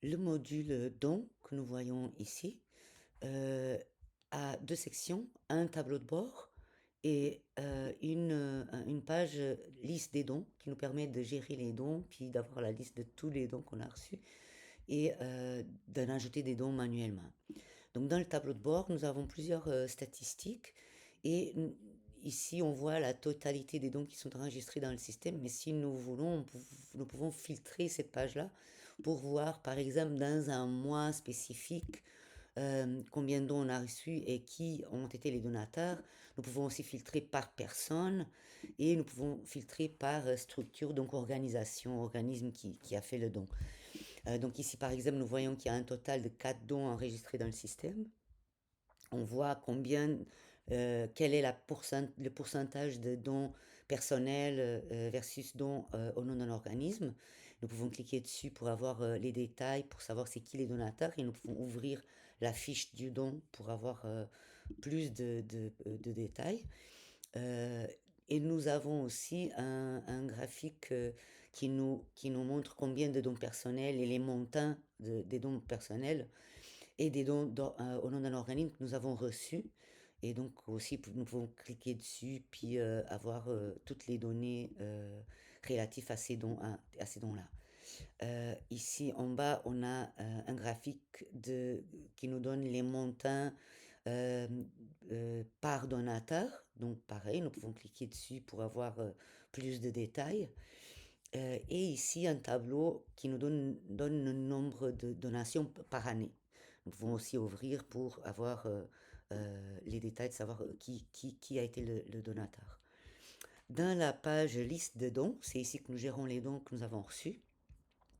Le module don que nous voyons ici a deux sections, un tableau de bord et une page liste des dons qui nous permet de gérer les dons, puis d'avoir la liste de tous les dons qu'on a reçus et d'en ajouter des dons manuellement. Donc dans le tableau de bord, nous avons plusieurs statistiques et ici on voit la totalité des dons qui sont enregistrés dans le système, mais si nous voulons, nous pouvons filtrer cette page-là pour voir par exemple dans un mois spécifique combien de dons on a reçus et qui ont été les donateurs. Nous pouvons aussi filtrer par personne et nous pouvons filtrer par structure, donc organisation, organisme qui a fait le don. Donc ici, par exemple, nous voyons qu'il y a un total de 4 dons enregistrés dans le système. On voit quel est le pourcentage de dons personnels versus dons au nom d'un organisme. Nous pouvons cliquer dessus pour avoir les détails, pour savoir c'est qui les donateurs, et nous pouvons ouvrir la fiche du don pour avoir plus de détails. Euh, et nous avons aussi un graphique qui nous montre combien de dons personnels et les montants des dons personnels et des dons au nom d'un organisme que nous avons reçus. Et donc aussi, nous pouvons cliquer dessus, puis avoir toutes les données relatives à ces à ces dons-là. Ici en bas, on a un graphique qui nous donne les montants euh, par donateur. Donc pareil, nous pouvons cliquer dessus pour avoir plus de détails. Et ici, un tableau qui nous donne le nombre de donations par année. Nous pouvons aussi ouvrir pour avoir les détails de savoir qui a été le donateur. Dans la page liste de dons, c'est ici que nous gérons les dons que nous avons reçus.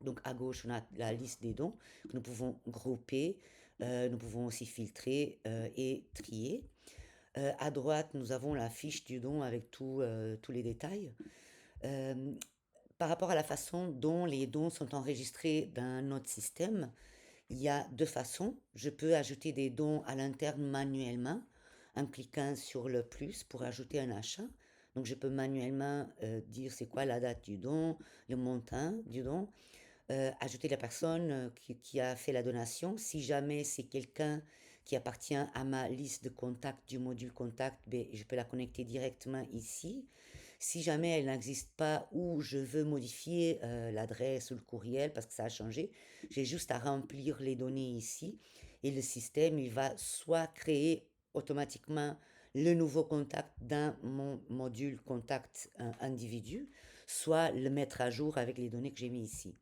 Donc à gauche, on a la liste des dons que nous pouvons grouper, nous pouvons aussi filtrer et trier. À droite, nous avons la fiche du don avec tous les détails. Euh, Par rapport à la façon dont les dons sont enregistrés dans notre système, il y a deux façons. Je peux ajouter des dons à l'interne manuellement en cliquant sur le plus pour ajouter un achat. Donc je peux manuellement dire c'est quoi la date du don, le montant du don, ajouter la personne qui a fait la donation. Si jamais c'est quelqu'un qui appartient à ma liste de contacts du module contact, ben, je peux la connecter directement ici. Si jamais elle n'existe pas ou je veux modifier l'adresse ou le courriel parce que ça a changé, j'ai juste à remplir les données ici et le système il va soit créer automatiquement le nouveau contact dans mon module contact individu, soit le mettre à jour avec les données que j'ai mis ici.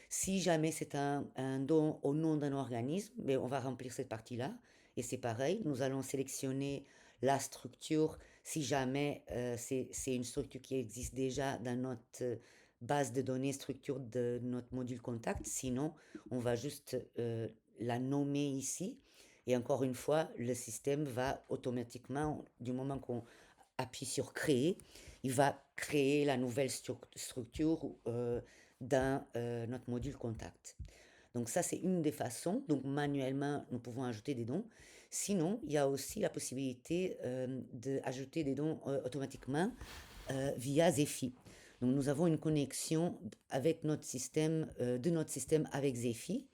Si jamais c'est un don au nom d'un organisme, mais on va remplir cette partie-là. Et c'est pareil, nous allons sélectionner la structure si jamais c'est une structure qui existe déjà dans notre base de données, structure de notre module contact. Sinon, on va juste la nommer ici. Et encore une fois, le système va automatiquement, du moment qu'on appuie sur créer, il va créer la nouvelle structure dans notre module contact. Donc ça, c'est une des façons. Donc manuellement, nous pouvons ajouter des dons. Sinon, il y a aussi la possibilité d'ajouter des dons automatiquement via Zephy. Donc nous avons une connexion avec de notre système avec Zephy.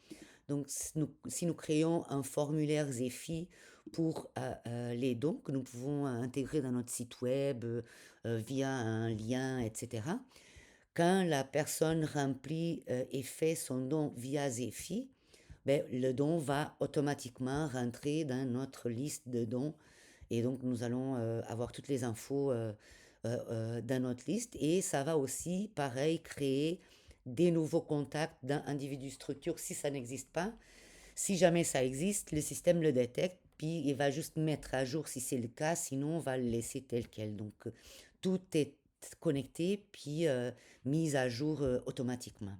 Donc si nous créons un formulaire Zephy pour les dons que nous pouvons intégrer dans notre site web via un lien, etc., quand la personne remplit et fait son don via Zephy, ben, le don va automatiquement rentrer dans notre liste de dons. Et donc, nous allons avoir toutes les infos dans notre liste. Et ça va aussi, pareil, créer des nouveaux contacts d'un individu structure si ça n'existe pas. Si jamais ça existe, le système le détecte, puis il va juste mettre à jour si c'est le cas, sinon on va le laisser tel quel. Donc tout est connecté, puis mis à jour automatiquement.